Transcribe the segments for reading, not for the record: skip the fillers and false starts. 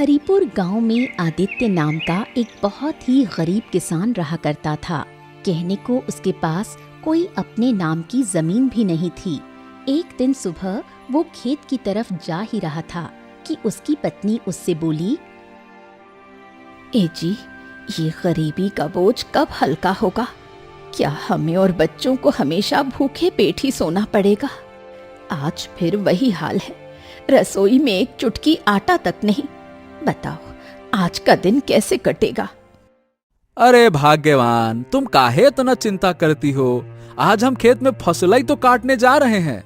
हरिपुर गांव में आदित्य नाम का एक बहुत ही गरीब किसान रहा करता था। कहने को उसके पास कोई अपने नाम की जमीन भी नहीं थी। एक दिन सुबह वो खेत की तरफ जा ही रहा था कि उसकी पत्नी उससे बोली, ए जी, ये गरीबी का बोझ कब हल्का होगा? क्या हमें और बच्चों को हमेशा भूखे पेट ही सोना पड़ेगा? आज फिर वही हाल है, रसोई में एक चुटकी आटा तक नहीं। बताओ आज का दिन कैसे कटेगा? अरे भाग्यवान, तुम काहे इतना चिंता करती हो? आज हम खेत में फसल ही तो काटने जा रहे हैं।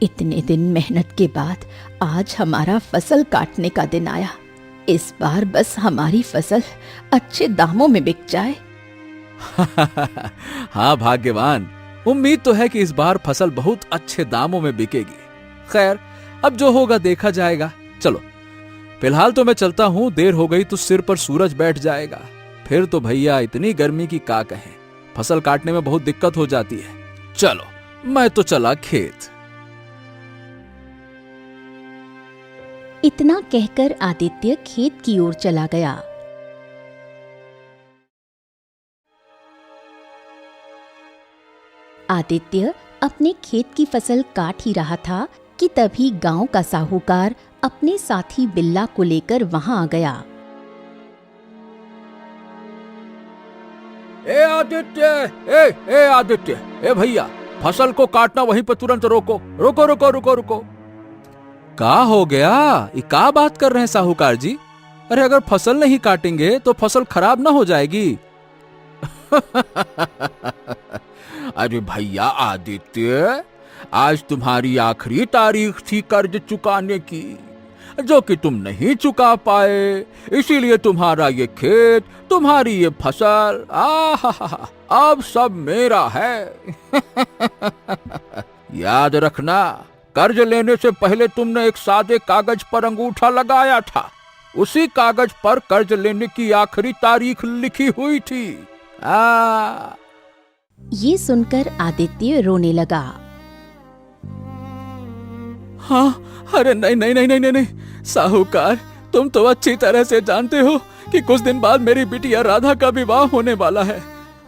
इतने दिन मेहनत के बाद आज हमारा फसल काटने का दिन आया। इस बार बस हमारी फसल अच्छे दामों में बिक जाए। हाँ भाग्यवान, उम्मीद तो है कि इस बार फसल बहुत अच्छे दामों में बिकेगी। खैर, अब जो होगा देखा जाएगा। चलो फिलहाल तो मैं चलता हूँ, देर हो गई तो सिर पर सूरज बैठ जाएगा। फिर तो भैया इतनी गर्मी की का कहें, फसल काटने में बहुत दिक्कत हो जाती है। चलो मैं तो चला खेत। इतना कहकर आदित्य खेत की ओर चला गया। आदित्य अपने खेत की फसल काट ही रहा था कि तभी गांव का साहूकार अपने साथी बिल्ला को लेकर वहां आ गया। ए आदित्य, ए भैया, फसल को काटना वहीं पर तुरंत रोको। रोको रोको रोको रोको। का हो गया? ये का बात कर रहे हैं साहूकार जी? अरे अगर फसल नहीं काटेंगे तो फसल खराब ना हो जाएगी। अरे भैया आदित्य, आज तुम्हारी आखिरी तारीख थी कर्ज चुकाने की, जो कि तुम नहीं चुका पाए। इसीलिए तुम्हारा ये खेत, तुम्हारी ये फसल, अब सब मेरा है। याद रखना, कर्ज लेने से पहले तुमने एक सादे कागज पर अंगूठा लगाया था। उसी कागज पर कर्ज लेने की आखिरी तारीख लिखी हुई थी। ये सुनकर आदित्य रोने लगा। हाँ, अरे नहीं नहीं नहीं नहीं नहीं, साहूकार, तुम तो अच्छी तरह से जानते हो कि कुछ दिन बाद मेरी बिटिया राधा का विवाह होने वाला है।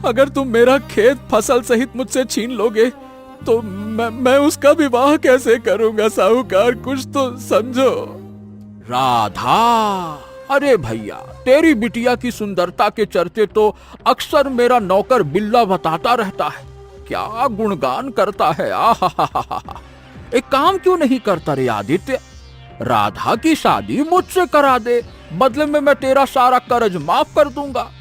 अगर तुम मेरा खेत फसल सहित मुझसे छीन लोगे तो मैं उसका विवाह कैसे करूंगा? साहूकार, कुछ तो समझो। राधा? अरे भैया, तेरी बिटिया की सुंदरता के चर्चे तो अक्सर मेरा नौकर बिल्ला बताता रहता है। क्या गुणगान करता है। एक काम क्यों नहीं करता रे आदित्य? राधा की शादी मुझसे करा दे, बदले में मैं तेरा सारा कर्ज माफ कर दूंगा।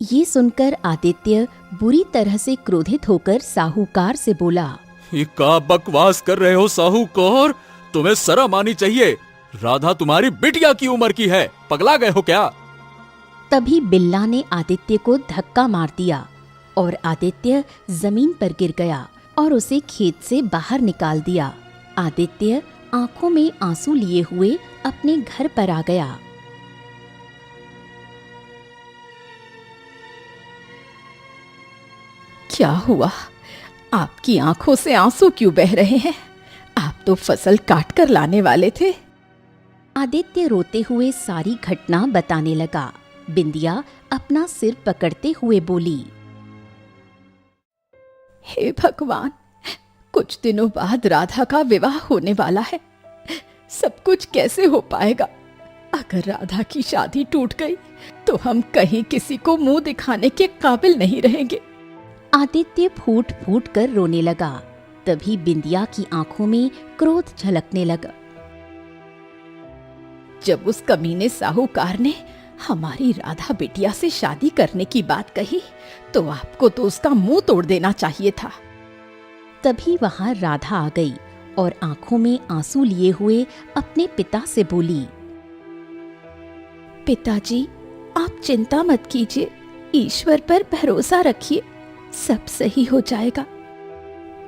ये सुनकर आदित्य बुरी तरह से क्रोधित होकर साहूकार से बोला, ये का बकवास कर रहे हो साहूकार? तुम्हें शर्म आनी चाहिए। राधा तुम्हारी बिटिया की उम्र की है, पगला गए हो क्या? तभी बिल्ला ने आदित्य को धक्का मार दिया और आदित्य जमीन पर गिर गया और उसे खेत से बाहर निकाल दिया। आदित्य आंखों में आंसू लिए हुए अपने घर पर आ गया। क्या हुआ? आपकी आंखों से आंसू क्यों बह रहे हैं? आप तो फसल काट कर लाने वाले थे। आदित्य रोते हुए सारी घटना बताने लगा। बिंदिया अपना सिर पकड़ते हुए बोली, हे भगवान, कुछ दिनों बाद राधा का विवाह होने वाला है। सब कुछ कैसे हो पाएगा? अगर राधा की शादी टूट गई तो हम कहीं किसी को मुंह दिखाने के काबिल नहीं रहेंगे। आदित्य फूट फूट कर रोने लगा। तभी बिंदिया की आंखों में क्रोध झलकने लगा। जब उस कमीने साहूकार ने हमारी राधा बिटिया से शादी करने की बात कही तो आपको तो उसका मुंह तोड़ देना चाहिए था। तभी वहां राधा आ गई और आंखों में आंसू लिए हुए अपने पिता से बोली, पिताजी, आप चिंता मत कीजिए, ईश्वर पर भरोसा रखिए, सब सही हो जाएगा।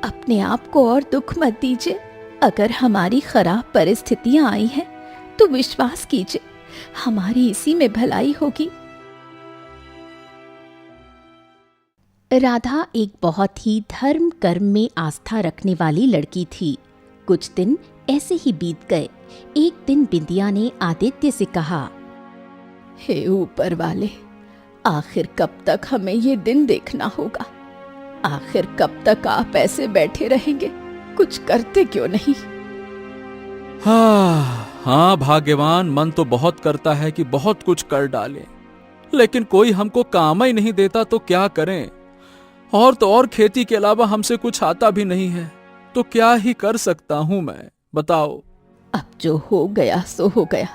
अपने आप को और दुख मत दीजिए। अगर हमारी खराब परिस्थितियां आई हैं तो विश्वास कीजिए, हमारी इसी में भलाई होगी। राधा एक बहुत ही धर्म कर्म में आस्था रखने वाली लड़की थी। कुछ दिन ऐसे ही बीत गए एक दिन बिंदिया ने आदित्य से कहा, हे ऊपर वाले, आखिर कब तक हमें ये दिन देखना होगा? आखिर कब तक आप ऐसे बैठे रहेंगे? कुछ करते क्यों नहीं? हाँ भाग्यवान मन तो बहुत करता है कि बहुत कुछ कर डालें, लेकिन कोई हमको काम ही नहीं देता तो क्या करें। और तो और खेती के अलावा हमसे कुछ आता भी नहीं है, तो क्या ही कर सकता हूं मैं, बताओ। अब जो हो गया सो हो गया।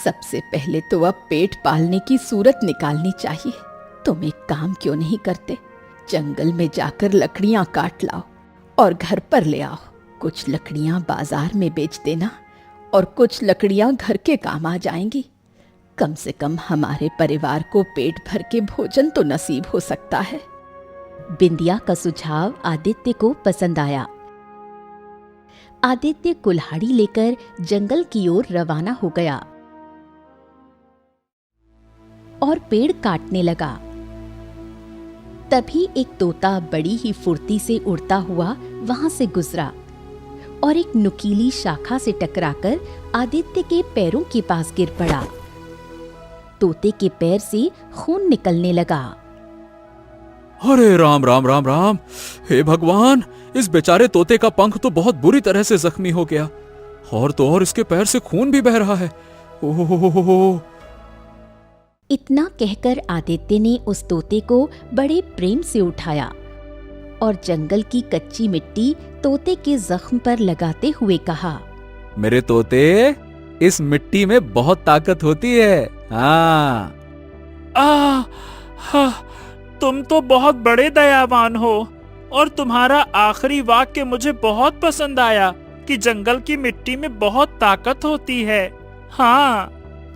सबसे पहले तो अब पेट पालने की सूरत निकालनी चाहिए। तुम एक काम क्यों नहीं करते? जंगल में जाकर लकड़ियां काट लाओ और घर पर ले आओ। कुछ लकड़ियां बाजार में बेच देना और कुछ लकड़ियां घर के काम आ जाएंगी। कम से कम हमारे परिवार को पेट भर के भोजन तो नसीब हो सकता है। बिंदिया का सुझाव आदित्य को पसंद आया। आदित्य कुल्हाड़ी लेकर जंगल की ओर रवाना हो गया और पेड़ काटने लगा। तभी एक तोता बड़ी ही फुर्ती से उड़ता हुआ वहां से गुजरा और एक नुकीली शाखा से टकराकर आदित्य के पैरों के पास गिर पड़ा। तोते के पैर से खून निकलने लगा। अरे राम राम राम राम, हे भगवान, इस बेचारे तोते का पंख तो बहुत बुरी तरह से जख्मी हो गया, और तो और इसके पैर से खून भी बह रहा है। ओह। इतना कहकर आदित्य ने उस तोते को बड़े प्रेम से उठाया और जंगल की कच्ची मिट्टी तोते के जख्म पर लगाते हुए कहा, मेरे तोते, इस मिट्टी में बहुत ताकत होती है। हाँ। तुम तो बहुत बड़े दयावान हो, और तुम्हारा आखिरी वाक्य मुझे बहुत पसंद आया कि जंगल की मिट्टी में बहुत ताकत होती है। हाँ।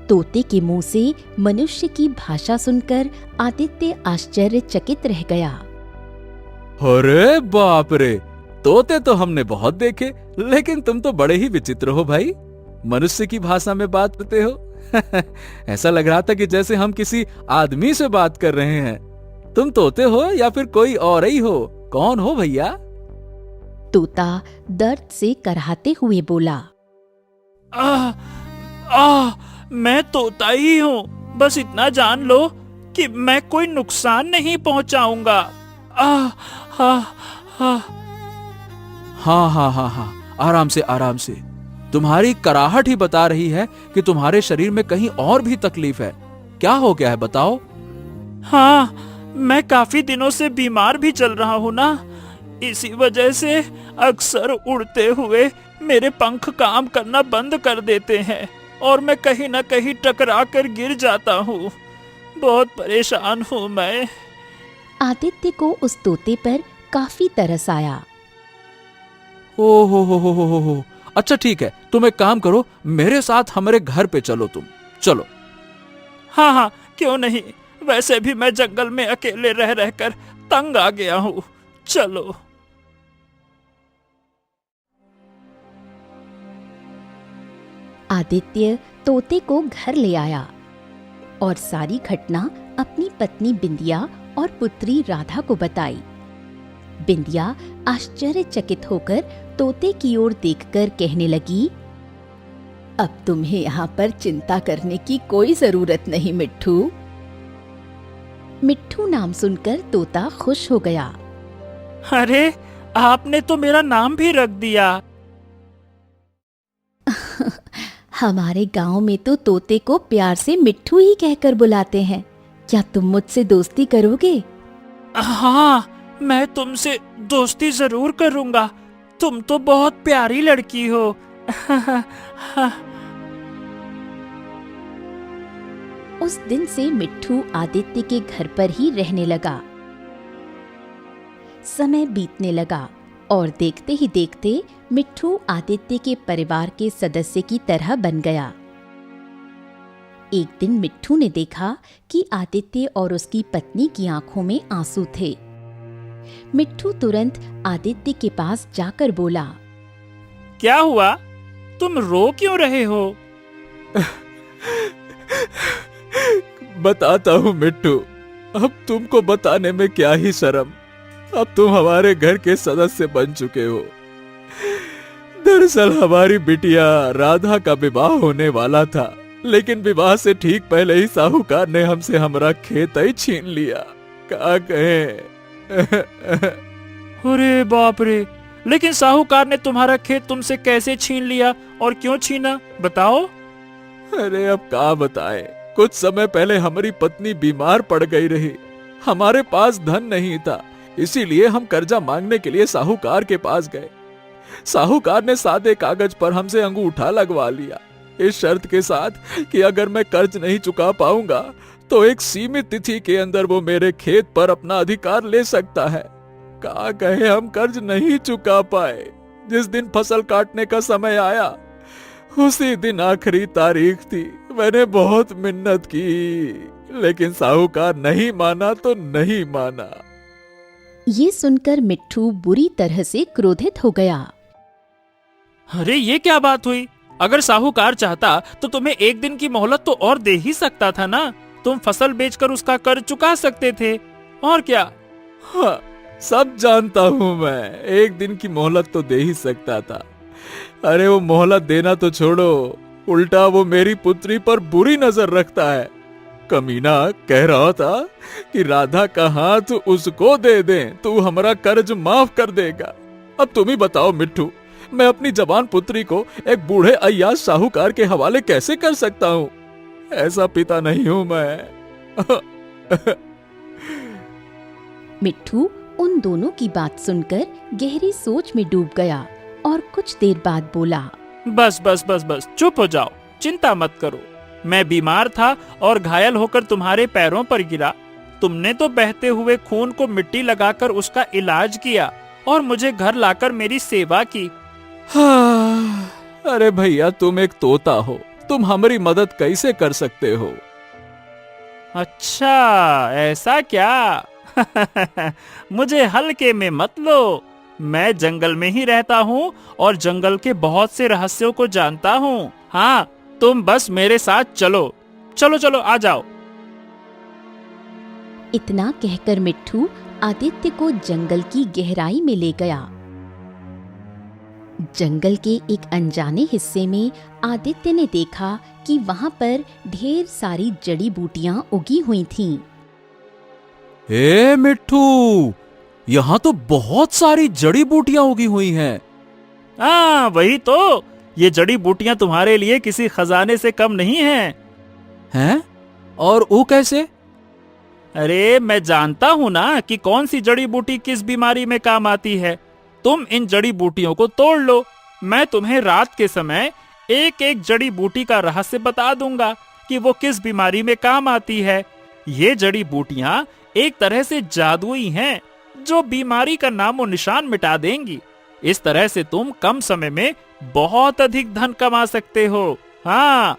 तोते के मुंह से मनुष्य की भाषा सुनकर आदित्य आश्चर्यचकित रह गया। अरे बाप रे, तोते तो हमने बहुत देखे, लेकिन तुम तो बड़े ही विचित्र हो भाई। मनुष्य की भाषा में बात करते हो। ऐसा लग रहा था कि जैसे हम किसी आदमी से बात कर रहे हैं। तुम तोते हो या फिर कोई और ही हो? कौन हो भैया? तोता दर्द से कराहते हुए बोला, मैं तोता ही हूँ। बस इतना जान लो कि मैं कोई नुकसान नहीं पहुँचाऊंगा। हाँ, आराम से आराम से। तुम्हारी कराहट ही बता रही है कि तुम्हारे शरीर में कहीं और भी तकलीफ है। क्या हो गया है, बताओ। हाँ, मैं काफी दिनों से बीमार भी चल रहा हूँ ना, इसी वजह से अक्सर उड़ते हुए मेरे पंख काम करना बंद कर देते हैं और मैं कहीं न कहीं टकरा कर गिर जाता हूँ। बहुत परेशान हूँ मैं। आदित्य को उस तोते पर काफी तरस आया। हो। अच्छा ठीक है, तुम एक काम करो, मेरे साथ हमारे घर पे चलो। तुम चलो। हाँ, क्यों नहीं। वैसे भी मैं जंगल में अकेले रह रहकर तंग आ गया हूँ। चलो। आदित्य तोते को घर ले आया और सारी घटना अपनी पत्नी बिंदिया और पुत्री राधा को बताई। बिंदिया आश्चर्यचकित होकर तोते की ओर देखकर कहने लगी, अब तुम्हें यहाँ पर चिंता करने की कोई जरूरत नहीं मिट्ठू। मिट्ठू नाम सुनकर तोता खुश हो गया। अरे, आपने तो मेरा नाम भी रख दिया। हमारे गांव में तो तोते को प्यार से मिट्ठू ही कहकर बुलाते हैं। क्या तुम मुझसे दोस्ती करोगे? हाँ, मैं तुमसे दोस्ती जरूर करूंगा। तुम तो बहुत प्यारी लड़की हो। उस दिन से मिट्ठू आदित्य के घर पर ही रहने लगा। समय बीतने लगा और देखते ही देखते मिट्ठू आदित्य के परिवार के सदस्य की तरह बन गया। एक दिन मिट्ठू ने देखा कि आदित्य और उसकी पत्नी की आंखों में आंसू थे। मिट्ठू तुरंत आदित्य के पास जाकर बोला, क्या हुआ? तुम रो क्यों रहे हो? बताता हूँ मिट्ठू, अब तुमको बताने में क्या ही शर्म। अब तुम हमारे घर के सदस्य बन चुके हो। दरअसल हमारी बिटिया राधा का विवाह होने वाला था, लेकिन विवाह से ठीक पहले ही साहूकार ने हमसे हमारा खेत ही छीन लिया। क्या कहें। अरे बाप रे, लेकिन साहूकार ने तुम्हारा खेत तुमसे कैसे छीन लिया और क्यों छीना, बताओ। अरे अब क्या बताए, कुछ समय पहले हमारी पत्नी बीमार पड़ गई रही। हमारे पास धन नहीं था, इसीलिए हम कर्जा मांगने के लिए साहूकार के पास गए। साहूकार ने सादे कागज पर हमसे अंगूठा लगवा लिया, इस शर्त के साथ कि अगर मैं कर्ज नहीं चुका पाऊंगा तो एक सीमित तिथि के अंदर वो मेरे खेत पर अपना अधिकार ले सकता है। क्या कहे, हम कर्ज नहीं चुका पाए। जिस दिन फसल काटने का समय आया उसी दिन आखिरी तारीख थी। मैंने बहुत मिन्नत की, लेकिन साहूकार नहीं माना तो नहीं माना। ये सुनकर मिट्ठू बुरी तरह से क्रोधित हो गया। अरे ये क्या बात हुई, अगर साहूकार चाहता तो तुम्हें एक दिन की मोहलत तो और दे ही सकता था ना। तुम फसल बेचकर उसका कर्ज चुका सकते थे, और क्या। हाँ, सब जानता हूँ मैं, एक दिन की मोहलत तो दे ही सकता था। अरे वो मोहलत देना तो छोड़ो, उल्टा वो मेरी पुत्री पर बुरी नजर रखता है। कमीना कह रहा था कि राधा का हाथ उसको दे दें तो हमारा कर्ज माफ कर देगा। अब तुम ही बताओ मिट्ठू, मैं अपनी जवान पुत्री को एक बूढ़े अय्याज साहूकार के हवाले कैसे कर सकता हूँ। ऐसा पिता नहीं हूँ मैं। मिट्ठू उन दोनों की बात सुनकर गहरी सोच में डूब गया और कुछ देर बाद बोला, बस बस बस बस, चुप हो जाओ, चिंता मत करो। मैं बीमार था और घायल होकर तुम्हारे पैरों पर गिरा। तुमने तो बहते हुए खून को मिट्टी लगाकर उसका इलाज किया और मुझे घर लाकर मेरी सेवा की। हाँ, अरे भैया तुम एक तोता हो, तुम हमारी मदद कैसे कर सकते हो। अच्छा ऐसा क्या। मुझे हल्के में मत लो, मैं जंगल में ही रहता हूँ और जंगल के बहुत से रहस्यों को जानता हूँ। हाँ, तुम बस मेरे साथ चलो, चलो चलो आ जाओ। इतना कहकर मिट्ठू आदित्य को जंगल की गहराई में ले गया। जंगल के एक अनजाने हिस्से में आदित्य ने देखा कि वहां पर ढेर सारी जड़ी बूटियां उगी हुई थीं। ए मिट्ठू, यहाँ तो बहुत सारी जड़ी बूटियां उगी हुई हैं। हाँ वही तो, ये जड़ी बूटियां तुम्हारे लिए किसी खजाने से कम नहीं हैं। हैं? और वो कैसे? अरे मैं जानता हूँ ना कि कौन सी जड़ी बूटी किस बीमारी में काम आती है। तुम इन जड़ी बूटियों को तोड़ लो, मैं तुम्हें रात के समय एक एक जड़ी बूटी का रहस्य बता दूंगा कि वो किस बीमारी में काम आती है। ये जड़ी बूटियां एक तरह से जादुई हैं जो बीमारी का नामो निशान मिटा देंगी। इस तरह से तुम कम समय में बहुत अधिक धन कमा सकते हो। हाँ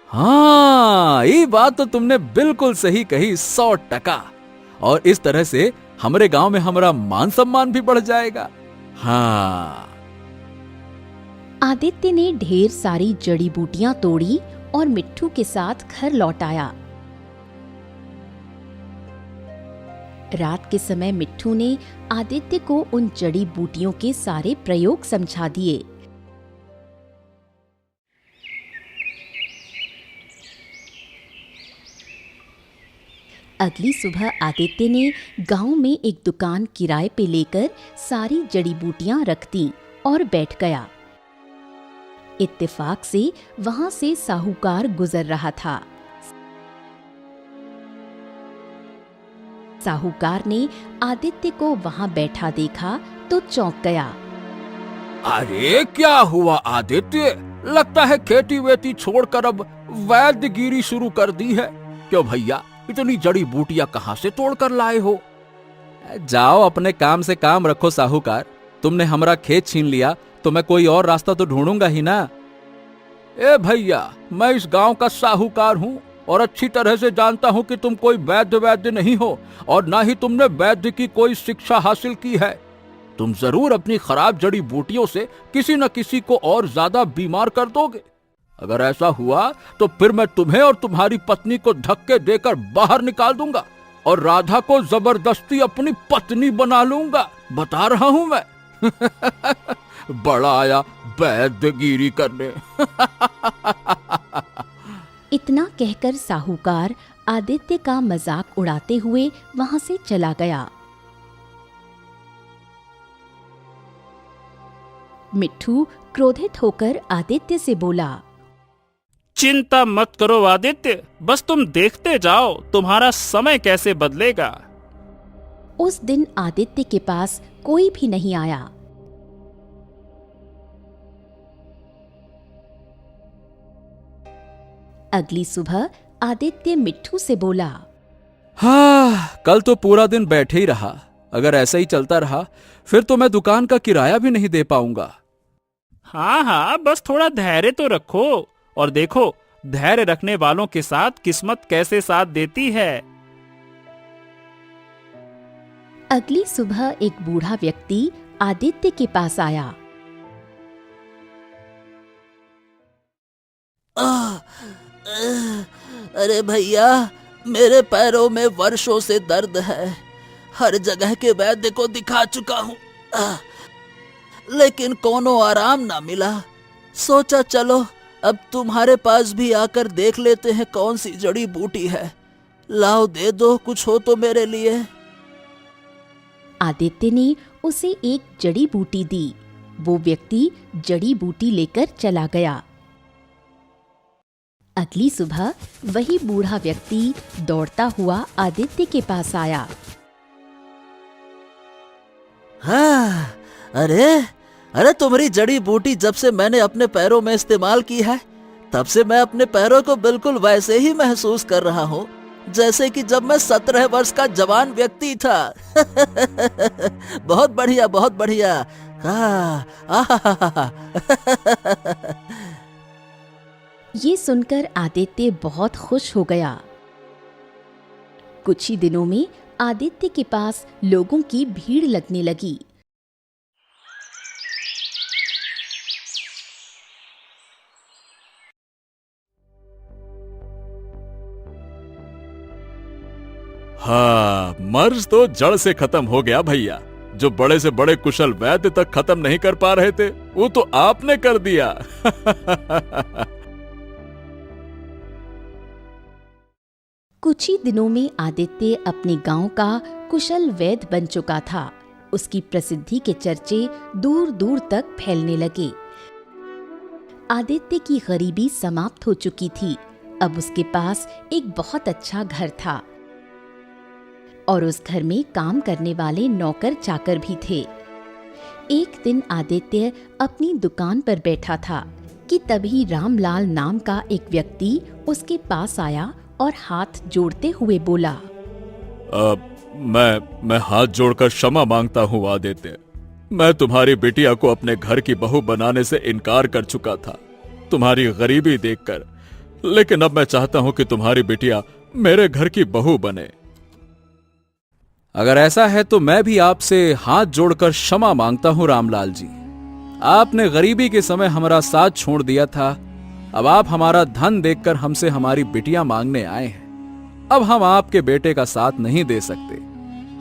हाँ, ये बात तो तुमने बिल्कुल सही कही, 100%। और इस तरह से हमारे गांव में हमारा मान सम्मान भी बढ़ जाएगा। हाँ। आदित्य ने ढेर सारी जड़ी बूटियां तोड़ी और मिट्ठू के साथ घर लौट आया। रात के समय मिट्ठू ने आदित्य को उन जड़ी बूटियों के सारे प्रयोग समझा दिए। अगली सुबह आदित्य ने गांव में एक दुकान किराए पे लेकर सारी जड़ी बूटियां रख दी और बैठ गया। इत्तेफाक से वहां से साहूकार गुजर रहा था। साहूकार ने आदित्य को वहां बैठा देखा तो चौंक गया। अरे क्या हुआ आदित्य, लगता है खेती वेती छोड़कर अब वैद्यगिरी शुरू कर दी है। क्यों भैया, इतनी जड़ी बूटियां कहाँ से तोड़कर लाए हो? जाओ अपने काम से काम रखो साहूकार, तुमने हमारा खेत छीन लिया तो मैं कोई और रास्ता तो ढूंढूंगा ही ना। ए भैया, मैं इस गांव का साहूकार हूँ और अच्छी तरह से जानता हूँ कि तुम कोई वैद्य नहीं हो और ना ही तुमने वैद्य की कोई शिक्षा हासिल की है। तुम जरूर अपनी खराब जड़ी बूटियों से किसी न किसी को और ज्यादा बीमार कर दोगे। अगर ऐसा हुआ तो फिर मैं तुम्हें और तुम्हारी पत्नी को धक्के देकर बाहर निकाल दूंगा और राधा को जबरदस्ती अपनी पत्नी बना लूंगा, बता रहा हूं मैं। बड़ा आया वैद्यगिरी करने। इतना कहकर साहूकार आदित्य का मजाक उड़ाते हुए वहां से चला गया। मिट्ठू क्रोधित होकर आदित्य से बोला, चिंता मत करो आदित्य, बस तुम देखते जाओ तुम्हारा समय कैसे बदलेगा। उस दिन आदित्य के पास कोई भी नहीं आया। अगली सुबह आदित्य मिट्ठू से बोला, हाँ, कल तो पूरा दिन बैठे ही रहा। अगर ऐसा ही चलता रहा फिर तो मैं दुकान का किराया भी नहीं दे पाऊंगा। हाँ हाँ, बस थोड़ा धैर्य तो रखो और देखो धैर्य रखने वालों के साथ किस्मत कैसे साथ देती है। अगली सुबह एक बूढ़ा व्यक्ति आदित्य के पास आया। अरे भैया, मेरे पैरों में वर्षों से दर्द है। हर जगह के वैद्य को दिखा चुका हूँ, लेकिन कोनो आराम ना मिला। सोचा चलो अब तुम्हारे पास भी आकर देख लेते हैं कौन सी जड़ी बूटी है। लाओ दे दो, कुछ हो तो मेरे लिए। आदित्य ने उसे एक जड़ी बूटी दी। वो व्यक्ति जड़ी बूटी लेकर चला गया। अगली सुबह वही बूढ़ा व्यक्ति दौड़ता हुआ आदित्य के पास आया। हाँ, अरे तुम्हारी जड़ी बूटी जब से मैंने अपने पैरों में इस्तेमाल की है, तब से मैं अपने पैरों को बिल्कुल वैसे ही महसूस कर रहा हूँ जैसे कि जब मैं 17 वर्ष का जवान व्यक्ति था। बहुत बढ़िया, बहुत बढ़िया। ये सुनकर आदित्य बहुत खुश हो गया। कुछ ही दिनों में आदित्य के पास लोगों की भीड़ लगने लगी। हाँ, मर्ज तो जड़ से खत्म हो गया भैया। जो बड़े से बड़े कुशल वैद्य तक खत्म नहीं कर पा रहे थे, वो तो आपने कर दिया। कुछ ही दिनों में आदित्य अपने गांव का कुशल वैद्य बन चुका था। उसकी प्रसिद्धि के चर्चे दूर दूर तक फैलने लगे। आदित्य की गरीबी समाप्त हो चुकी थी। अब उसके पास एक बहुत अच्छा घर था और उस घर में काम करने वाले नौकर चाकर भी थे। एक दिन आदित्य अपनी दुकान पर बैठा था कि तभी रामलाल नाम का एक व्यक्ति उसके पास आया और हाथ जोड़ते हुए बोला, मैं हाथ जोड़कर क्षमा मांगता हूँ आदित्य। मैं तुम्हारी बिटिया को अपने घर की बहू बनाने से इनकार कर चुका था तुम्हारी गरीबी देखकर, लेकिन अब मैं चाहता हूँ कि तुम्हारी बिटिया मेरे घर की बहू बने। अगर ऐसा है तो मैं भी आपसे हाथ जोड़कर क्षमा मांगता हूँ रामलाल जी। आपने गरीबी के समय हमारा साथ छोड़ दिया था। अब आप हमारा धन देखकर हमसे हमारी बिटिया मांगने आए हैं। अब हम आपके बेटे का साथ नहीं दे सकते।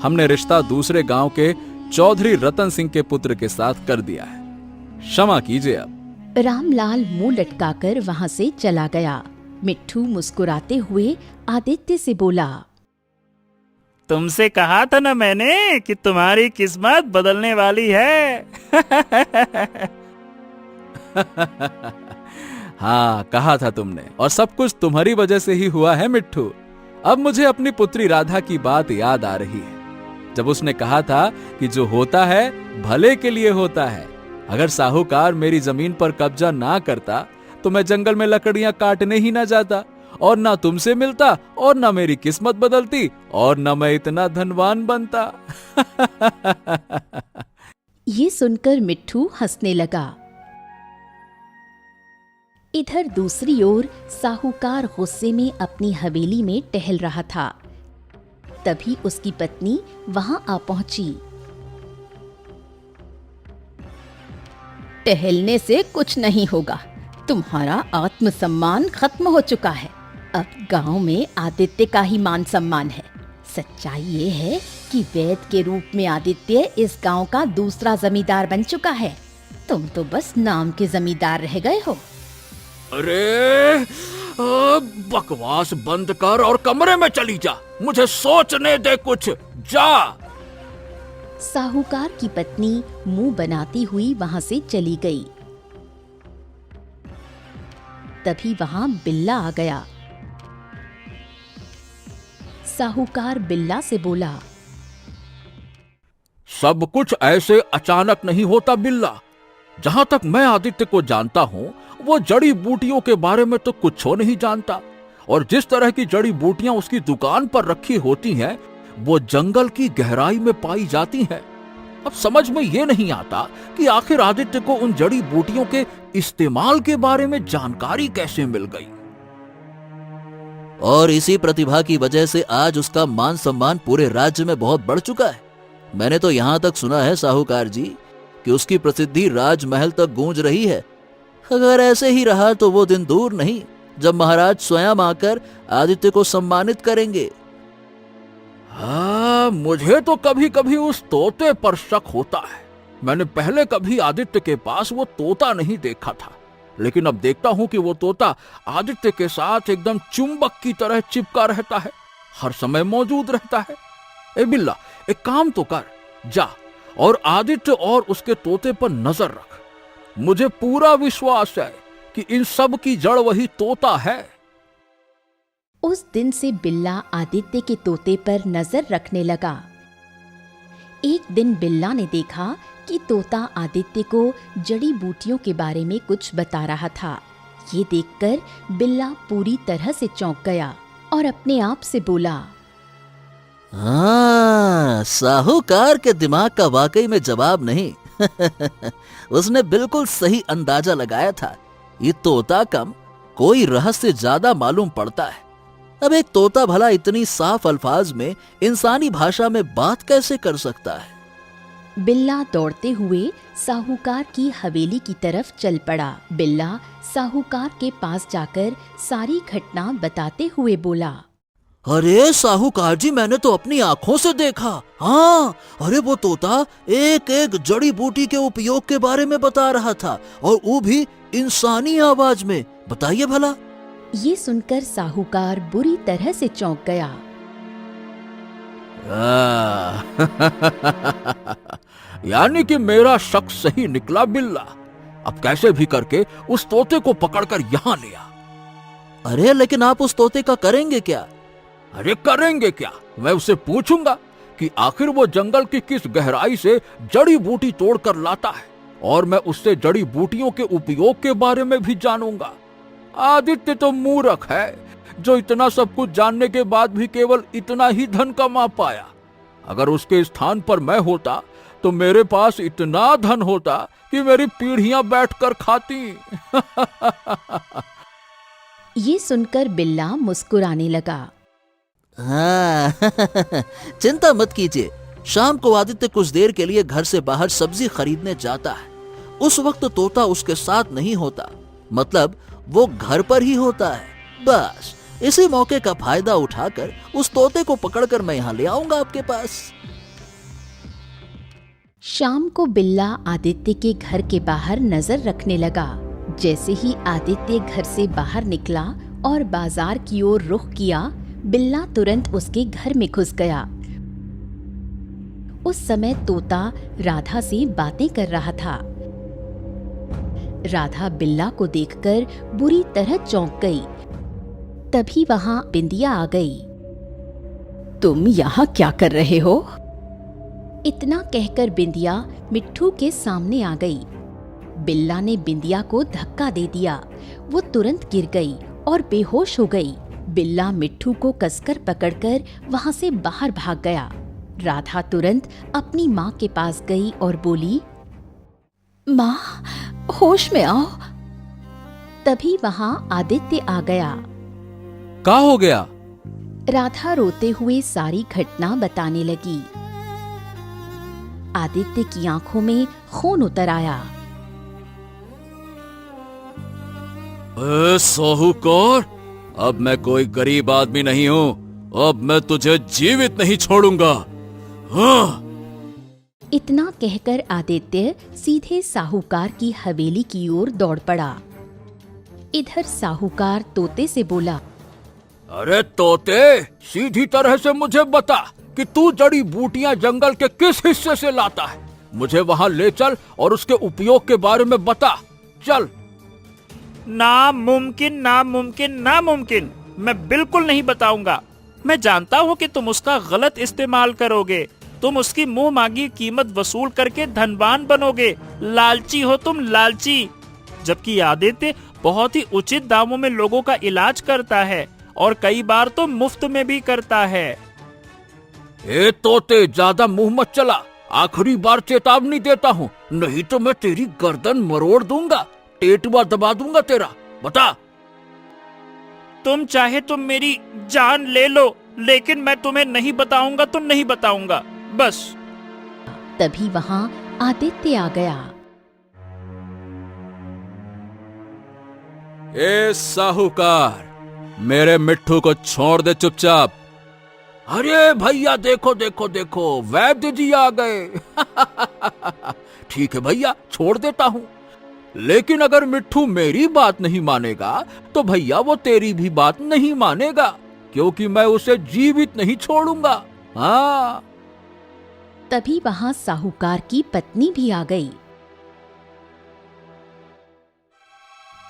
हमने रिश्ता दूसरे गांव के चौधरी रतन सिंह के पुत्र के साथ कर दिया है। क्षमा कीजिए। अब रामलाल मुंह लटकाकर वहां से चला गया। मिट्ठू मुस्कुराते हुए आदित्य से बोला, तुमसे कहा था ना मैंने कि तुम्हारी किस्मत बदलने वाली है। हाँ, कहा था तुमने, और सब कुछ तुम्हारी वजह से ही हुआ है मिट्ठू। अब मुझे अपनी पुत्री राधा की बात याद आ रही है, जब उसने कहा था कि जो होता है भले के लिए होता है। अगर साहूकार मेरी जमीन पर कब्जा ना करता तो मैं जंगल में लकड़ियां काटने ही ना जाता, और ना तुमसे मिलता, और ना मेरी किस्मत बदलती, और ना मैं इतना धनवान बनता। ये सुनकर मिट्ठू हंसने लगा। इधर दूसरी ओर साहूकार गुस्से में अपनी हवेली में टहल रहा था। तभी उसकी पत्नी वहां आ पहुंची। टहलने से कुछ नहीं होगा। तुम्हारा आत्मसम्मान खत्म हो चुका है। अब गांव में आदित्य का ही मान सम्मान है। सच्चाई ये है कि वैद्य के रूप में आदित्य इस गांव का दूसरा जमींदार बन चुका है। तुम तो बस नाम के जमींदार रह गए हो। अरे बकवास बंद कर और कमरे में चली जा, मुझे सोचने दे कुछ। जा। साहूकार की पत्नी मुंह बनाती हुई वहां से चली गई। तभी वहां बिल्ला आ गया। साहूकार बिल्ला से बोला, सब कुछ ऐसे अचानक नहीं होता बिल्ला। जहां तक मैं आदित्य को जानता हूं, वो जड़ी बूटियों के बारे में तो कुछ नहीं जानता, और जिस तरह की जड़ी बूटियां उसकी दुकान पर रखी होती हैं, वो जंगल की गहराई में पाई जाती हैं। अब समझ में ये नहीं आता कि आखिर आदित्य को उन जड़ी बूटियों के इस्तेमाल के बारे में जानकारी कैसे मिल गई। और इसी प्रतिभा की वजह से आज उसका मान सम्मान पूरे राज्य में बहुत बढ़ चुका है। मैंने तो यहाँ तक सुना है साहूकार जी कि उसकी प्रसिद्धि राजमहल तक गूंज रही है। अगर ऐसे ही रहा तो वो दिन दूर नहीं जब महाराज स्वयं आकर आदित्य को सम्मानित करेंगे। हाँ, मुझे तो कभी कभी उस तोते पर शक होता है। मैंने पहले कभी आदित्य के पास वो तोता नहीं देखा था, लेकिन अब देखता हूं कि वो तोता आदित्य के साथ एकदम चुंबक की तरह चिपका रहता है, हर समय मौजूद रहता है। ए बिल्ला, एक काम तो कर, जा और आदित्य और उसके तोते पर नजर रख। मुझे पूरा विश्वास है कि इन सब की जड़ वही तोता है। उस दिन से बिल्ला आदित्य के तोते पर नजर रखने लगा। एक दिन बिल्ला ने देखा कि तोता आदित्य को जड़ी बूटियों के बारे में कुछ बता रहा था। ये देखकर बिल्ला पूरी तरह से चौंक गया और अपने आप से बोला, हाँ, साहूकार के दिमाग का वाकई में जवाब नहीं। उसने बिल्कुल सही अंदाजा लगाया था। ये तोता कम, कोई रहस्य ज्यादा मालूम पड़ता है। अब एक तोता भला इतनी साफ अल्फाज में इंसानी भाषा में बात कैसे कर सकता है। बिल्ला दौड़ते हुए साहूकार की हवेली की तरफ चल पड़ा। बिल्ला साहूकार के पास जाकर सारी घटना बताते हुए बोला, अरे साहूकार जी, मैंने तो अपनी आंखों से देखा। हाँ, अरे वो तोता एक एक जड़ी बूटी के उपयोग के बारे में बता रहा था, और वो भी इंसानी आवाज में। बताइए भला। ये सुनकर साहूकार बुरी तरह से चौंक गया। यानी कि मेरा शक सही निकला बिल्ला। अब कैसे भी करके उस तोते को पकड़कर यहाँ ले आ। अरे लेकिन आप उस तोते का करेंगे क्या? अरे करेंगे क्या, मैं उससे पूछूंगा कि आखिर वो जंगल की किस गहराई से जड़ी बूटी तोड़कर लाता है, और मैं उससे जड़ी बूटियों के उपयोग के बारे में भी जानूंगा। आदित्य तो मूर्ख है जो इतना सब कुछ जानने के बाद भी केवल इतना ही धन कमा पाया। अगर उसके स्थान पर मैं होता तो मेरे पास इतना धन होता कि मेरी पीढ़ियां बैठकर खाती। ये सुनकर बिल्ला मुस्कुराने लगा। हाँ, चिंता मत कीजिए। शाम को आदित्य कुछ देर के लिए घर से बाहर सब्जी खरीदने जाता है। उस वक्त तोता उसके साथ नहीं होता, मतलब वो घर पर ही होता है। बस इसी मौके का फायदा उठाकर उस तोते को पकड़कर मैं यहाँ ले आऊंगा आपके पास। शाम को बिल्ला आदित्य के घर के बाहर नजर रखने लगा। जैसे ही आदित्य घर से बाहर निकला और बाजार की ओर रुख किया, बिल्ला तुरंत उसके घर में घुस गया। उस समय तोता राधा से बातें कर रहा था। राधा बिल्ला को देखकर बुरी तरह चौंक गई। तभी वहां बिंदिया आ गई। तुम यहाँ क्या कर रहे हो? इतना कहकर बिंदिया मिट्ठू के सामने आ गई। बिल्ला ने बिंदिया को धक्का दे दिया। वो तुरंत गिर गई और बेहोश हो गई। बिल्ला मिट्ठू को कसकर पकड़कर वहां से बाहर भाग गया। राधा तुरंत अपनी माँ के पास गई और बोली, माँ, होश में आओ। तभी वहां आदित्य आ गया। क्या हो गया? राधा रोते हुए सारी घटना बताने लगी। आदित्य की आंखों में खून उतर आया। साहूकार, अब मैं कोई गरीब आदमी नहीं हूँ। अब मैं तुझे जीवित नहीं छोड़ूंगा। हाँ। इतना कहकर आदित्य सीधे साहूकार की हवेली की ओर दौड़ पड़ा। इधर साहूकार तोते से बोला, अरे तोते, सीधी तरह से मुझे बता कि तू जड़ी बूटियां जंगल के किस हिस्से से लाता है। मुझे वहां ले चल और उसके उपयोग के बारे में बता। चल। नामुमकिन, नामुमकिन, नामुमकिन। मैं बिल्कुल नहीं बताऊंगा। मैं जानता हूँ कि तुम उसका गलत इस्तेमाल करोगे। तुम उसकी मुंह मांगी कीमत वसूल करके धनवान बनोगे। लालची हो तुम, लालची। जबकि आदित्य बहुत ही उचित दामों में लोगों का इलाज करता है और कई बार तो मुफ्त में भी करता है। ए तोते, ज्यादा मुंह मत चला। आखिरी बार चेतावनी देता हूँ, नहीं तो मैं तेरी गर्दन मरोड़ दूंगा, टेटुआ दबा दूंगा तेरा। बता। तुम चाहे तुम मेरी जान ले लो, लेकिन मैं तुम्हें नहीं बताऊंगा तो नहीं बताऊंगा, बस। तभी वहां आदित्य आ गया। ए साहूकार, मेरे मिट्ठू को छोड़ दे चुपचाप। अरे भैया, देखो देखो देखो, वैद्य जी आ गए। ठीक है भैया, छोड़ देता हूँ। लेकिन अगर मिट्ठू मेरी बात नहीं मानेगा तो भैया वो तेरी भी बात नहीं मानेगा, क्योंकि मैं उसे जीवित नहीं छोड़ूंगा। हाँ। तभी वहां साहूकार की पत्नी भी आ गई।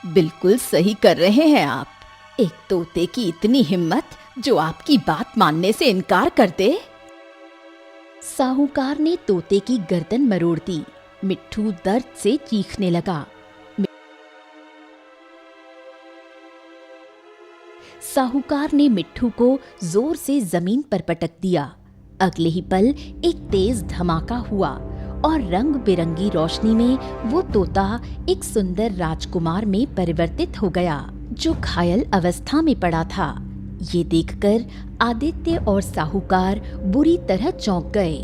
बिल्कुल सही कर रहे हैं आप। एक तोते की इतनी हिम्मत जो आपकी बात मानने से इनकार कर दे। साहूकार ने तोते की गर्दन मरोड़ दी। मिट्ठू दर्द से चीखने लगा। साहूकार ने मिट्ठू को जोर से जमीन पर पटक दिया। अगले ही पल एक तेज धमाका हुआ और रंग बिरंगी रोशनी में वो तोता एक सुंदर राजकुमार में परिवर्तित हो गया, जो घायल अवस्था में पड़ा था। ये देखकर आदित्य और साहूकार बुरी तरह चौंक गए।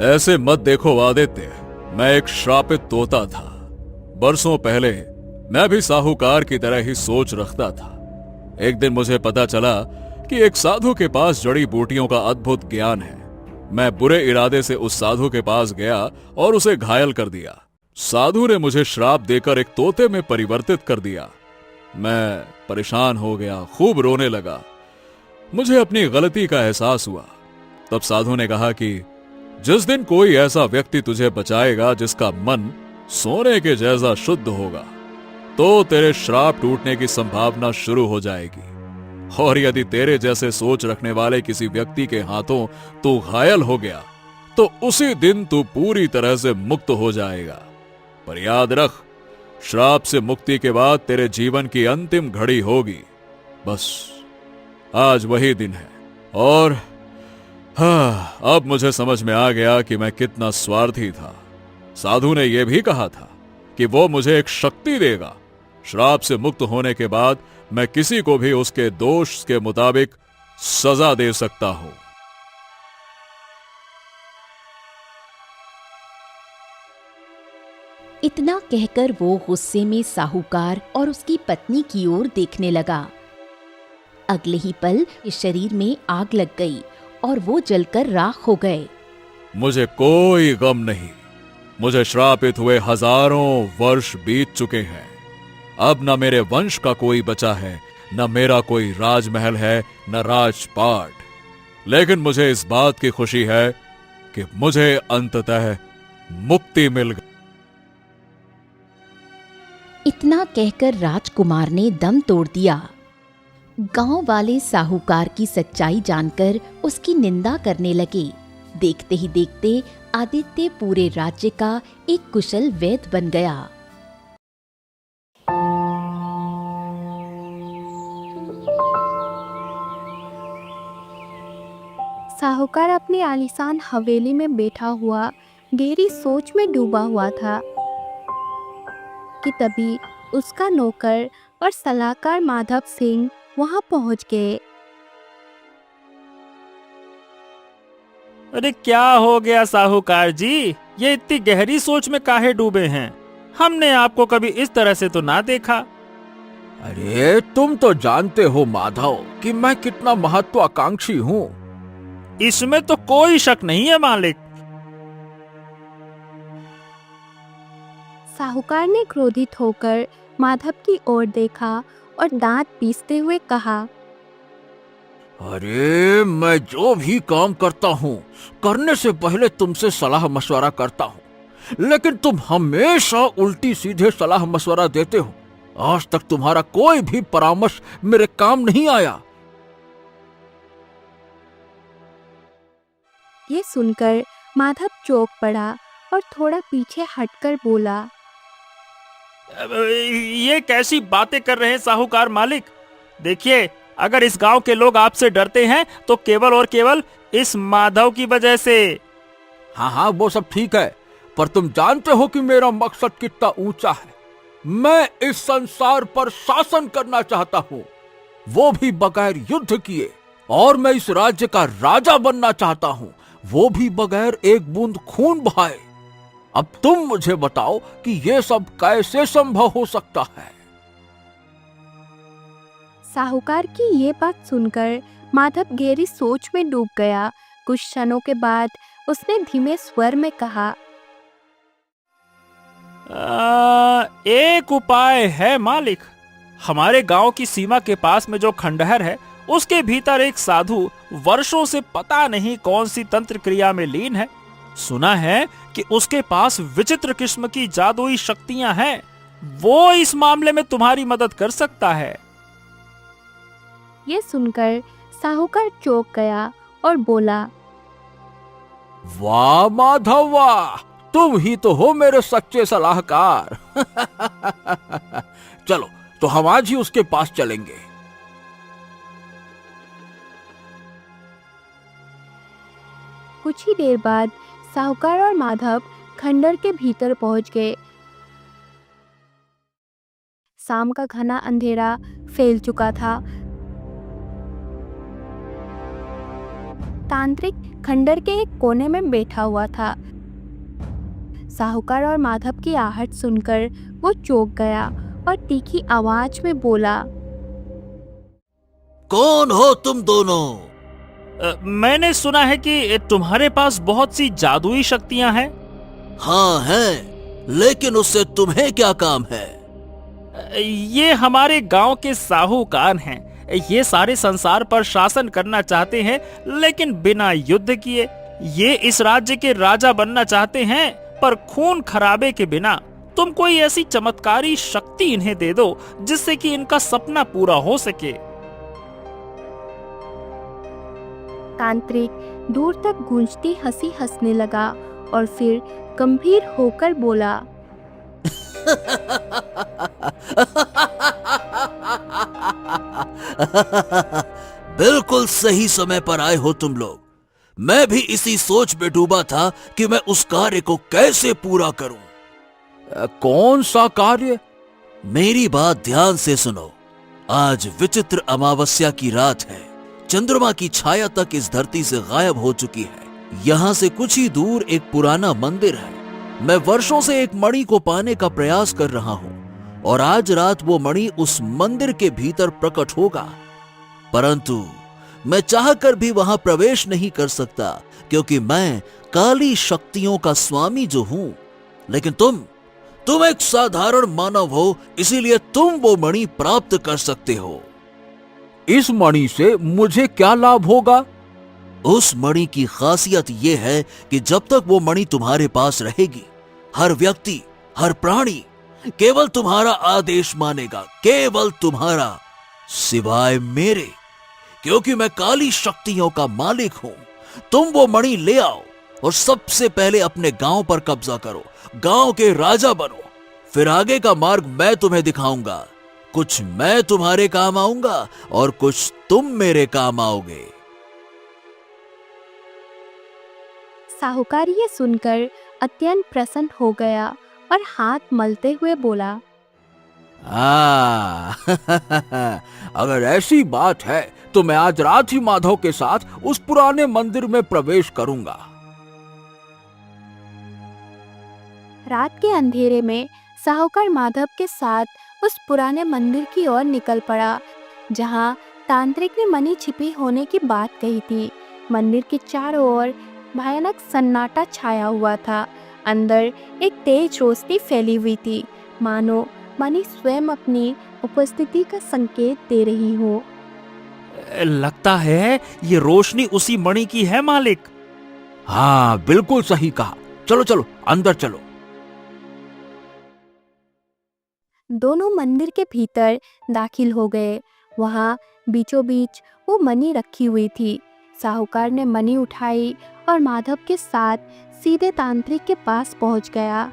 ऐसे मत देखो आदित्य, मैं एक श्रापित तोता था। बरसों पहले मैं भी साहूकार की तरह ही सोच रखता था। एक दिन मुझे पता चला कि एक साधु के पास जड़ी बूटियों का अद्भुत ज्ञान है। मैं बुरे इरादे से उस साधु के पास गया और उसे घायल कर दिया। साधु ने मुझे श्राप देकर एक तोते में परिवर्तित कर दिया। मैं परेशान हो गया, खूब रोने लगा। मुझे अपनी गलती का एहसास हुआ। तब साधु ने कहा कि जिस दिन कोई ऐसा व्यक्ति तुझे बचाएगा जिसका मन सोने के जैसा शुद्ध होगा, तो तेरे श्राप टूटने की संभावना शुरू हो जाएगी। और यदि तेरे जैसे सोच रखने वाले किसी व्यक्ति के हाथों तू घायल हो गया, तो उसी दिन तू पूरी तरह से मुक्त हो जाएगा। पर याद रख, श्राप से मुक्ति के बाद तेरे जीवन की अंतिम घड़ी होगी। बस आज वही दिन है। और हाँ, अब मुझे समझ में आ गया कि मैं कितना स्वार्थी था। साधु ने यह भी कहा था कि वो मुझे एक शक्ति देगा। श्राप से मुक्त होने के बाद मैं किसी को भी उसके दोष के मुताबिक सजा दे सकता हूं। इतना कहकर वो गुस्से में साहूकार और उसकी पत्नी की ओर देखने लगा। अगले ही पल इस शरीर में आग लग गई और वो जलकर राख हो गए। मुझे कोई गम नहीं। मुझे श्रापित हुए हजारों वर्ष बीत चुके हैं। अब न मेरे वंश का कोई बचा है, न मेरा कोई राजमहल है, न राजपाट। लेकिन मुझे इस बात की खुशी है कि मुझे अंततः मुक्ति मिल गई। इतना कहकर राजकुमार ने दम तोड़ दिया। गांव वाले साहूकार की सच्चाई जानकर उसकी निंदा करने लगे। देखते ही देखते आदित्य पूरे राज्य का एक कुशल वैद्य बन गया। साहूकार अपनी आलीशान हवेली में बैठा हुआ गहरी सोच में डूबा हुआ था कि तभी उसका नौकर और सलाहकार माधव सिंह वहां पहुंच गए। अरे क्या हो गया साहूकार जी, ये इतनी गहरी सोच में काहे डूबे हैं? हमने आपको कभी इस तरह से तो ना देखा। अरे तुम तो जानते हो माधव कि मैं कितना महत्वाकांक्षी हूँ। इसमें तो कोई शक नहीं है मालिक। साहूकार ने क्रोधित होकर माधव की ओर देखा और दांत पीसते हुए कहा, अरे मैं जो भी काम करता हूँ करने से पहले तुमसे सलाह मशवरा करता हूँ, लेकिन तुम हमेशा उल्टी सीधे सलाह मशवरा देते हो। आज तक तुम्हारा कोई भी परामर्श मेरे काम नहीं आया। ये सुनकर माधव चौंक पड़ा और थोड़ा पीछे हटकर बोला, ये कैसी बातें कर रहे हैं साहूकार मालिक? देखिए, अगर इस गांव के लोग आपसे डरते हैं तो केवल और केवल इस माधव की वजह से। हाँ हाँ, वो सब ठीक है, पर तुम जानते हो कि मेरा मकसद कितना ऊंचा है। मैं इस संसार पर शासन करना चाहता हूँ, वो भी बगैर युद्ध किए, और मैं इस राज्य का राजा बनना चाहता हूँ, वो भी बगैर एक बूंद खून बहाए। अब तुम मुझे बताओ कि ये सब कैसे संभव हो सकता है? साहूकार की ये बात सुनकर माधव गहरी सोच में डूब गया। कुछ क्षणों के बाद उसने धीमे स्वर में कहा, एक उपाय है मालिक। हमारे गांव की सीमा के पास में जो खंडहर है, उसके भीतर एक साधु वर्षों से पता नहीं कौन सी तंत्र क्रिया में लीन है। सुना है कि उसके पास विचित्र किस्म की जादुई शक्तियां हैं। वो इस मामले में तुम्हारी मदद कर सकता है। ये सुनकर साहूकार चौंक गया और बोला, वाह माधव वाह, तुम ही तो हो मेरे सच्चे सलाहकार। चलो तो हम आज ही उसके पास चलेंगे। कुछ ही देर बाद साहूकार और माधव खंडर के भीतर पहुंच गए। शाम का घना अंधेरा फैल चुका था। तांत्रिक खंडर के एक कोने में बैठा हुआ था। साहूकार और माधव की आहट सुनकर वो चौंक गया और तीखी आवाज में बोला, कौन हो तुम दोनों? मैंने सुना है कि तुम्हारे पास बहुत सी जादुई शक्तियां हैं। हाँ हैं, लेकिन उससे तुम्हें क्या काम है? ये हमारे गांव के साहूकार हैं। ये सारे संसार पर शासन करना चाहते हैं, लेकिन बिना युद्ध किए। ये इस राज्य के राजा बनना चाहते हैं, पर खून खराबे के बिना। तुम कोई ऐसी चमत्कारी शक्ति इन्हें दे दो जिससे कि इनका सपना पूरा हो सके। तांत्रिक दूर तक गूंजती हंसी हंसने लगा और फिर गंभीर होकर बोला, बिल्कुल सही समय पर आए हो तुम लोग। मैं भी इसी सोच में डूबा था कि मैं उस कार्य को कैसे पूरा करूं। कौन सा कार्य? मेरी बात ध्यान से सुनो। आज विचित्र अमावस्या की रात है। चंद्रमा की छाया तक इस धरती से गायब हो चुकी है। यहाँ से कुछ ही दूर एक पुराना मंदिर है। मैं वर्षों से एक मणि को पाने का प्रयास कर रहा हूँ, और आज रात वो मणि उस मंदिर के भीतर प्रकट होगा। परंतु मैं चाहकर भी वहां प्रवेश नहीं कर सकता, क्योंकि मैं काली शक्तियों का स्वामी जो हूं। लेकिन तुम एक साधारण मानव हो, इसीलिए तुम वो मणि प्राप्त कर सकते हो। इस मणि से मुझे क्या लाभ होगा? उस मणि की खासियत यह है कि जब तक वो मणि तुम्हारे पास रहेगी, हर व्यक्ति, हर प्राणी केवल तुम्हारा आदेश मानेगा, केवल तुम्हारा, सिवाय मेरे, क्योंकि मैं काली शक्तियों का मालिक हूं। तुम वो मणि ले आओ और सबसे पहले अपने गांव पर कब्जा करो, गांव के राजा बनो। फिर आगे का मार्ग मैं तुम्हें दिखाऊंगा। कुछ मैं तुम्हारे काम आऊंगा और कुछ तुम मेरे काम आओगे। साहूकार ये सुनकर अत्यंत प्रसन्न हो गया और हाथ मलते हुए बोला, अगर ऐसी बात है तो मैं आज रात ही माधव के साथ उस पुराने मंदिर में प्रवेश करूंगा। रात के अंधेरे में साहूकार माधव के साथ उस पुराने मंदिर की ओर निकल पड़ा, जहां तांत्रिक ने मणि छिपी होने की बात कही थी। मंदिर के चारों ओर भयानक सन्नाटा छाया हुआ था। अंदर एक तेज रोशनी फैली हुई थी, मानो मणि स्वयं अपनी उपस्थिति का संकेत दे रही हो। लगता है ये रोशनी उसी मणि की है मालिक। हाँ, बिल्कुल सही कहा। चलो चलो अंदर चलो। दोनों मंदिर के भीतर दाखिल हो गए। वहाँ बीचों बीच वो मणि रखी हुई थी। साहूकार ने मणि उठाई और माधव के साथ सीधे तांत्रिक के पास पहुंच गया।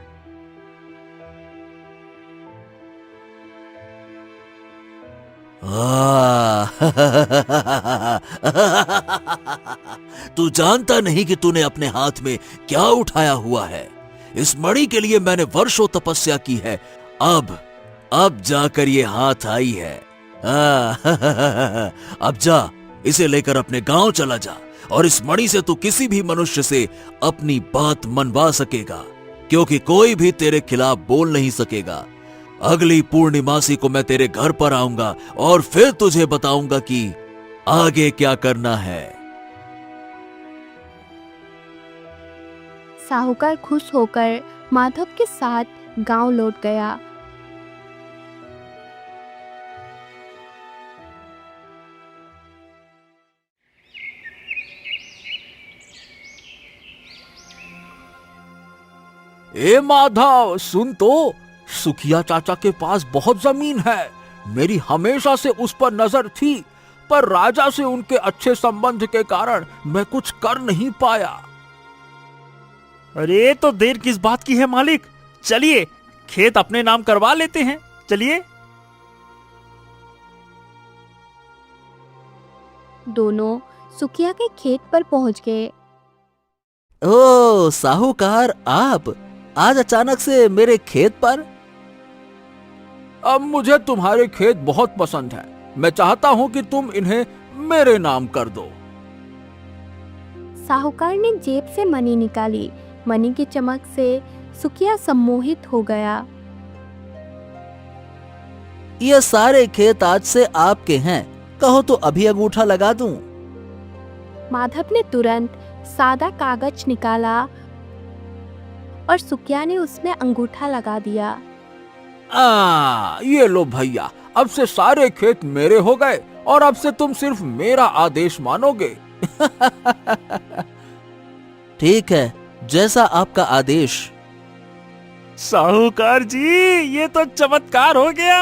तू जानता नहीं कि तूने अपने हाथ में क्या उठाया हुआ है। इस मणि के लिए मैंने वर्षों तपस्या की है। अब जाकर ये हाथ आई है। अब जा, इसे लेकर अपने गांव चला जा और इस मणि से तू किसी भी मनुष्य से अपनी बात मनवा सकेगा, क्योंकि कोई भी तेरे खिलाफ बोल नहीं सकेगा। अगली पूर्णिमासी को मैं तेरे घर पर आऊंगा और फिर तुझे बताऊंगा कि आगे क्या करना है। साहूकार खुश होकर माधव के साथ गांव लौट गया। ए माधव, सुन तो, सुखिया चाचा के पास बहुत जमीन है। मेरी हमेशा से उस पर नजर थी, पर राजा से उनके अच्छे संबंध के कारण मैं कुछ कर नहीं पाया। अरे तो देर किस बात की है मालिक, चलिए खेत अपने नाम करवा लेते हैं। चलिए। दोनों सुखिया के खेत पर पहुंच गए। ओ साहूकार, आप आज अचानक से मेरे खेत पर? अब मुझे तुम्हारे खेत बहुत पसंद है। मैं चाहता हूं कि तुम इन्हें मेरे नाम कर दो। साहूकार ने जेब से मणि निकाली। मणि की चमक से सुखिया सम्मोहित हो गया। ये सारे खेत आज से आपके हैं। कहो तो अभी अंगूठा लगा दूं? माधव ने तुरंत सादा कागज निकाला और सुखिया ने उसमें अंगूठा लगा दिया। ये लो भैया, अब से सारे खेत मेरे हो गए और अब से तुम सिर्फ मेरा आदेश मानोगे। ठीक है, जैसा आपका आदेश। साहूकार जी, ये तो चमत्कार हो गया।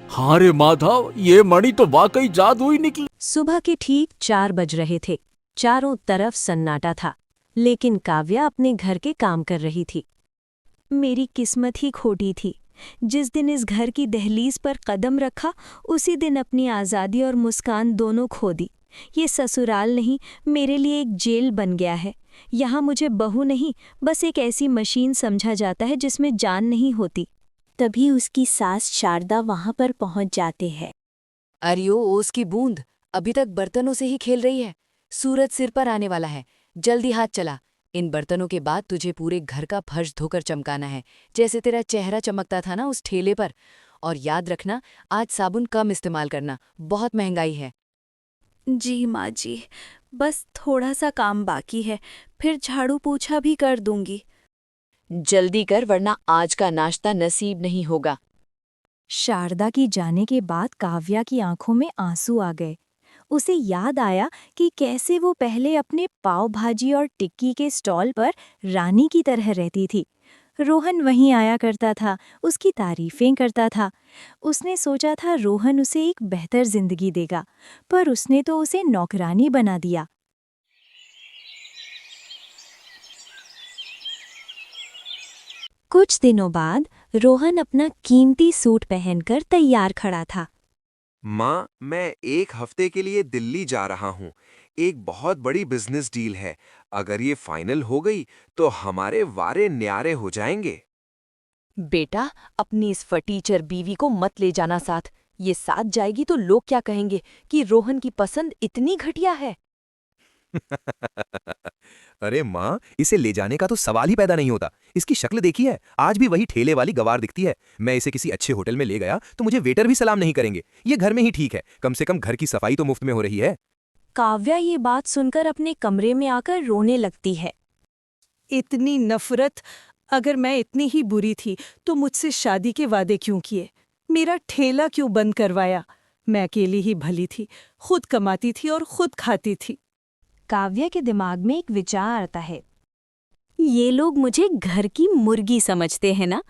हाँ रे माधव, ये मणि तो वाकई जादुई निकली। सुबह के ठीक 4 बज रहे थे। चारों तरफ सन्नाटा था, लेकिन काव्या अपने घर के काम कर रही थी। मेरी किस्मत ही खोटी थी। जिस दिन इस घर की दहलीज पर कदम रखा, उसी दिन अपनी आज़ादी और मुस्कान दोनों खो दी। ये ससुराल नहीं, मेरे लिए एक जेल बन गया है। यहाँ मुझे बहू नहीं, बस एक ऐसी मशीन समझा जाता है जिसमें जान नहीं होती। तभी उसकी सास शारदा वहाँ पर पहुँच जाते हैं। अरे ओ ओस की बूंद, अभी तक बर्तनों से ही खेल रही है। सूरज सिर पर आने वाला है, जल्दी हाथ चला। इन बर्तनों के बाद तुझे पूरे घर का फर्श धोकर चमकाना है, जैसे तेरा चेहरा चमकता था ना उस ठेले पर। और याद रखना, आज साबुन कम इस्तेमाल करना, बहुत महंगाई है। जी माँ जी, बस थोड़ा सा काम बाकी है, फिर झाड़ू पोछा भी कर दूंगी। जल्दी कर, वरना आज का नाश्ता नसीब नहीं होगा। शारदा की जाने के बाद काव्या की आंखों में आंसू आ गए। उसे याद आया कि कैसे वो पहले अपने पाव भाजी और टिक्की के स्टॉल पर रानी की तरह रहती थी। रोहन वहीं आया करता था, उसकी तारीफें करता था। उसने सोचा था रोहन उसे एक बेहतर जिंदगी देगा, पर उसने तो उसे नौकरानी बना दिया। कुछ दिनों बाद रोहन अपना कीमती सूट पहनकर तैयार खड़ा था। माँ, मैं 1 हफ्ते के लिए दिल्ली जा रहा हूँ। एक बहुत बड़ी बिजनेस डील है। अगर ये फाइनल हो गई तो हमारे वारे न्यारे हो जाएंगे। बेटा, अपनी इस फटीचर बीवी को मत ले जाना साथ। ये साथ जाएगी तो लोग क्या कहेंगे कि रोहन की पसंद इतनी घटिया है। अरे माँ, इसे ले जाने का तो सवाल ही पैदा नहीं होता। इसकी शक्ल देखी है, आज भी वही ठेले वाली गवार दिखती है। मैं इसे किसी अच्छे होटल में ले गया तो मुझे वेटर भी सलाम नहीं करेंगे। ये घर में ही ठीक है, कम से कम घर की सफाई तो मुफ्त में हो रही है। काव्या ये बात सुनकर अपने कमरे में आकर रोने लगती है। इतनी नफरत! अगर मैं इतनी ही बुरी थी तो मुझसे शादी के वादे क्यों किए? मेरा ठेला क्यों बंद करवाया? मैं अकेली ही भली थी, खुद कमाती थी और खुद खाती थी। काव्या के दिमाग में एक विचार आता है, ये लोग मुझे घर की मुर्गी समझते हैं ना,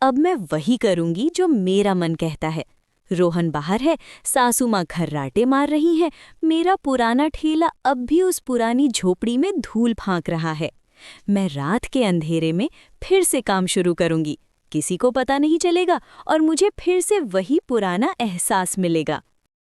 अब मैं वही करूंगी जो मेरा मन कहता है। रोहन बाहर है, सासू माँ खर्राटे मार रही हैं, मेरा पुराना ठेला अब भी उस पुरानी झोपड़ी में धूल फांक रहा है। मैं रात के अंधेरे में फिर से काम शुरू करूंगी, किसी को पता नहीं चलेगा और मुझे फिर से वही पुराना एहसास मिलेगा।